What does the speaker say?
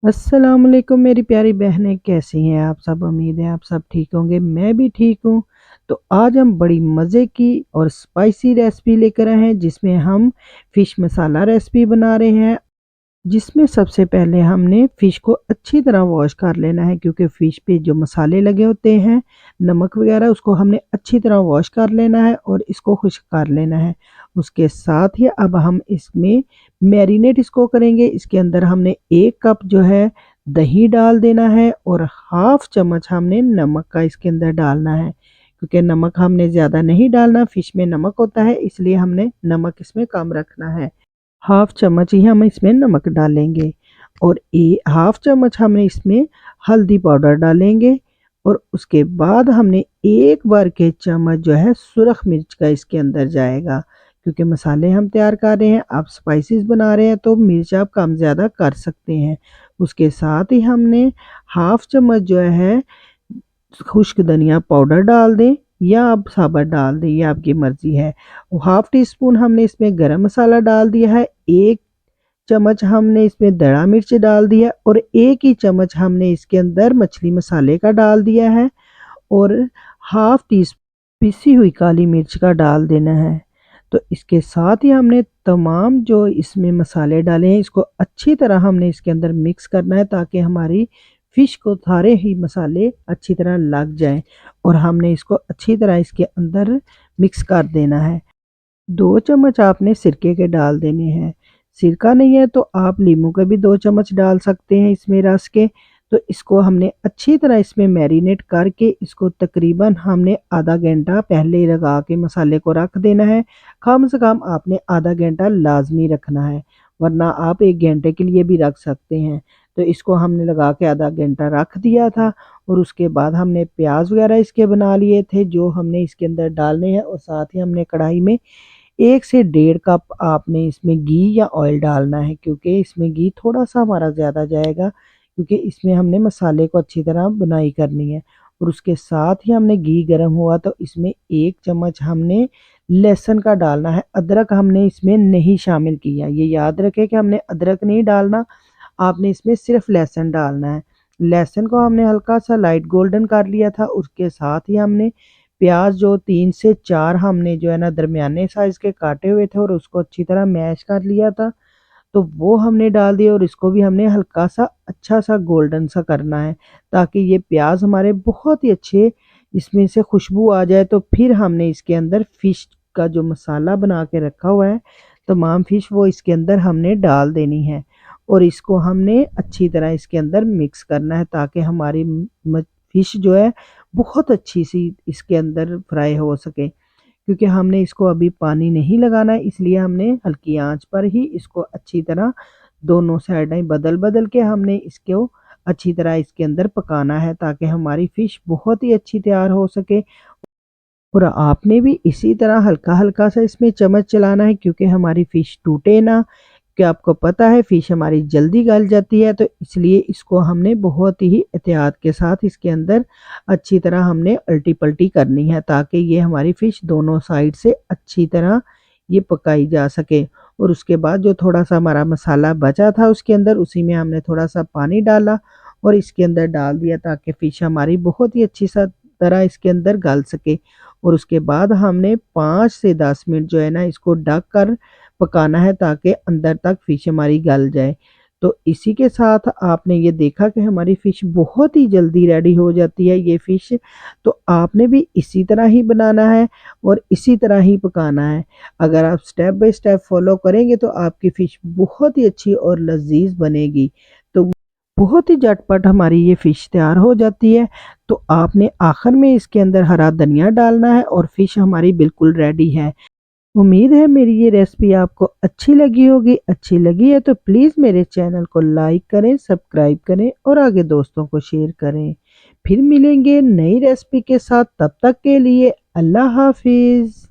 अस्सलाम वालेकुम मेरी प्यारी बहनें, कैसी हैं आप सब? उम्मीद है आप सब ठीक होंगे। मैं भी ठीक हूँ। तो आज हम बड़ी मज़े की और स्पाइसी रेसिपी लेकर आए हैं, जिसमें हम फ़िश मसाला रेसिपी बना रहे हैं। जिसमें सबसे पहले हमने फ़िश को अच्छी तरह वॉश कर लेना है, क्योंकि फ़िश पे जो मसाले लगे होते हैं, नमक वगैरह, उसको हमने अच्छी तरह वॉश कर लेना है और इसको खुश्क कर लेना है। उसके साथ ही अब हम इसमें मैरिनेट इसको करेंगे। इसके अंदर हमने 1 कप जो है दही डाल देना है और हाफ़ चम्मच हमने नमक का इसके अंदर डालना है। क्योंकि नमक हमने ज़्यादा नहीं डालना, फ़िश में नमक होता है, इसलिए हमने नमक इसमें कम रखना है। हाफ चम्मच ही हम इसमें नमक डालेंगे और हाफ चम्मच हमने इसमें हल्दी पाउडर डालेंगे और उसके बाद हमने 1 बार के चम्मच जो है सुरख मिर्च का इसके अंदर जाएगा। क्योंकि मसाले हम तैयार कर रहे हैं, आप स्पाइसेस बना रहे हैं, तो मिर्च आप कम ज़्यादा कर सकते हैं। उसके साथ ही हमने हाफ चम्मच जो है खुश्क धनिया पाउडर डाल दें या आप साबुत डाल दें, ये आपकी मर्ज़ी है। हाफ़ टी स्पून हमने इसमें गरम मसाला डाल दिया है, 1 चम्मच हमने इसमें दड़ा मिर्च डाल दिया और 1 ही चम्मच हमने इसके अंदर मछली मसाले का डाल दिया है और हाफ़ टी पिसी हुई काली मिर्च का डाल देना है। तो इसके साथ ही हमने तमाम जो इसमें मसाले डाले हैं, इसको अच्छी तरह हमने इसके अंदर मिक्स करना है, ताकि हमारी फ़िश को सारे ही मसाले अच्छी तरह लग जाएँ और हमने इसको अच्छी तरह इसके अंदर मिक्स कर देना है। 2 चम्मच आपने सिरके के डाल देने हैं। सिरका नहीं है तो आप नींबू के भी 2 चम्मच डाल सकते हैं इसमें रस के। तो इसको हमने अच्छी तरह इसमें मैरिनेट करके इसको तकरीबन हमने आधा घंटा पहले ही लगा के मसाले को रख देना है। कम से कम आपने आधा घंटा लाज़मी रखना है, वरना आप 1 घंटे के लिए भी रख सकते हैं। तो इसको हमने लगा के आधा घंटा रख दिया था और उसके बाद हमने प्याज़ वगैरह इसके बना लिए थे, जो हमने इसके अंदर डालने हैं और साथ ही हमने कढ़ाई में 1 से डेढ़ कप आपने इसमें घी या ऑयल डालना है, क्योंकि इसमें घी थोड़ा-सा हमारा ज़्यादा जाएगा, क्योंकि इसमें हमने मसाले को अच्छी तरह बुनाई करनी है। और उसके साथ ही हमने घी गरम हुआ तो इसमें 1 चम्मच हमने लहसुन का डालना है, अदरक हमने इसमें नहीं शामिल किया। ये याद रखें कि हमने अदरक नहीं डालना, आपने इसमें सिर्फ़ लहसुन डालना है। लहसुन को हमने हल्का-सा लाइट गोल्डन कर लिया था, उसके साथ ही हमने प्याज़ जो 3 से 4 हमने जो है ना दरमियाने साइज़ के काटे हुए थे और उसको अच्छी तरह मैश कर लिया था, तो वो हमने डाल दिया और इसको भी हमने हल्का-सा अच्छा-सा गोल्डन सा करना है, ताकि ये प्याज़ हमारे बहुत ही अच्छे इसमें से खुशबू आ जाए। तो फिर हमने इसके अंदर फ़िश का जो मसाला बना के रखा हुआ है, तमाम फ़िश वो इसके अंदर हमने डाल देनी है और इसको हमने अच्छी तरह इसके अंदर मिक्स करना है, ताकि हमारी म फ़िश जो है बहुत अच्छी-सी इसके अंदर फ्राई हो सके। क्योंकि हमने इसको अभी पानी नहीं लगाना है, इसलिए हमने हल्की आँच पर ही इसको अच्छी तरह दोनों साइडें बदल-बदल के हमने इसको अच्छी तरह इसके अंदर पकाना है, ताकि हमारी फ़िश बहुत ही अच्छी तैयार हो सके। और आपने भी इसी तरह हल्का-हल्का सा इसमें चम्मच चलाना है, क्योंकि हमारी फ़िश टूटे ना। कि आपको पता है फ़िश हमारी जल्दी गल जाती है, तो इसलिए इसको हमने बहुत ही एहतियात के साथ इसके अंदर अच्छी तरह हमने अल्टी-पल्टी करनी है, ताकि ये हमारी फ़िश दोनों साइड से अच्छी तरह ये पकाई जा सके। और उसके बाद जो थोड़ा-सा हमारा मसाला बचा था उसके अंदर, उसी में हमने थोड़ा-सा पानी डाला और इसके अंदर डाल दिया, ताकि फ़िश हमारी बहुत ही अच्छी सा तरह इसके अंदर गल सके। और उसके बाद हमने 5 से 10 मिनट जो है ना इसको ढक कर पकाना है, ताकि अंदर तक फ़िश हमारी गल जाए। तो इसी के साथ आपने ये देखा कि हमारी फ़िश बहुत ही जल्दी रेडी हो जाती है ये फ़िश। तो आपने भी इसी तरह ही बनाना है और इसी तरह ही पकाना है। अगर आप स्टेप बाय स्टेप फ़ॉलो करेंगे तो आपकी फ़िश बहुत ही अच्छी और लज़ीज़ बनेगी। तो बहुत ही झटपट हमारी ये फ़िश तैयार हो जाती है। तो आपने आखिर में इसके अंदर हरा धनिया डालना है और फ़िश हमारी बिल्कुल रेडी है। उम्मीद है मेरी ये रेसिपी आपको अच्छी लगी होगी। अच्छी लगी है तो प्लीज़ मेरे चैनल को लाइक करें, सब्सक्राइब करें और आगे दोस्तों को शेयर करें। फिर मिलेंगे नई रेसिपी के साथ, तब तक के लिए अल्लाह हाफ़िज़।